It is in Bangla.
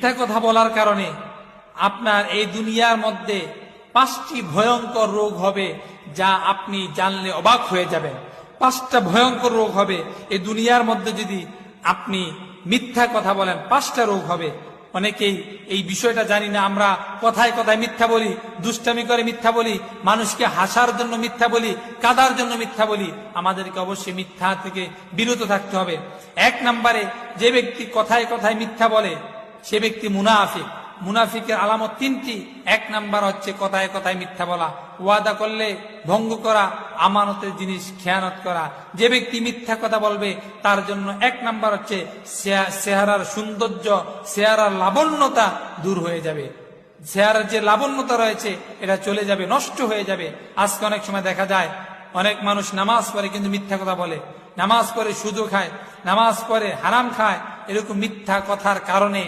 মিথ্যা কথা বলার কারণে আপনার এই দুনিয়ার মধ্যে 5টি ভয়ঙ্কর রোগ হবে, যা আপনি জানলে অবাক হয়ে যাবেন। 5টা ভয়ঙ্কর রোগ হবে এই দুনিয়ার মধ্যে যদি আপনি মিথ্যা কথা বলেন। 5টা রোগ হবে। অনেকেই এই বিষয়টা জানি না, আমরা কথায় কথায় মিথ্যা বলি, দুষ্টামি করে মিথ্যা বলি, মানুষকে হাসার জন্য মিথ্যা বলি, কাদার জন্য মিথ্যা বলি। আমাদেরকে অবশ্যই মিথ্যা থেকে বিরত থাকতে হবে। 1 নম্বরে, যে ব্যক্তি কথায় কথায় মিথ্যা বলে সে ব্যক্তি মুনাফিক। মুনাফিকের আলামত 3টি। 1 নাম্বার হচ্ছে কথায় কথায় মিথ্যা বলা, ওয়াদা করলে ভঙ্গ করা, আমানতের জিনিস খেয়ানত করা। যে ব্যক্তি মিথ্যা কথা বলবে তার জন্য 1 নাম্বার হচ্ছে চেহারার সৌন্দর্য, চেহারার লাবণ্যতা দূর হয়ে যাবে। চেহারার যে লাবণ্যতা রয়েছে এটা চলে যাবে, নষ্ট হয়ে যাবে। আজকে অনেক সময় দেখা যায় অনেক মানুষ নামাজ পড়ে কিন্তু মিথ্যা কথা বলে, নামাজ পড়ে সুদ খায়, নামাজ পড়ে হারাম খায়। এরকম মিথ্যা কথার কারণে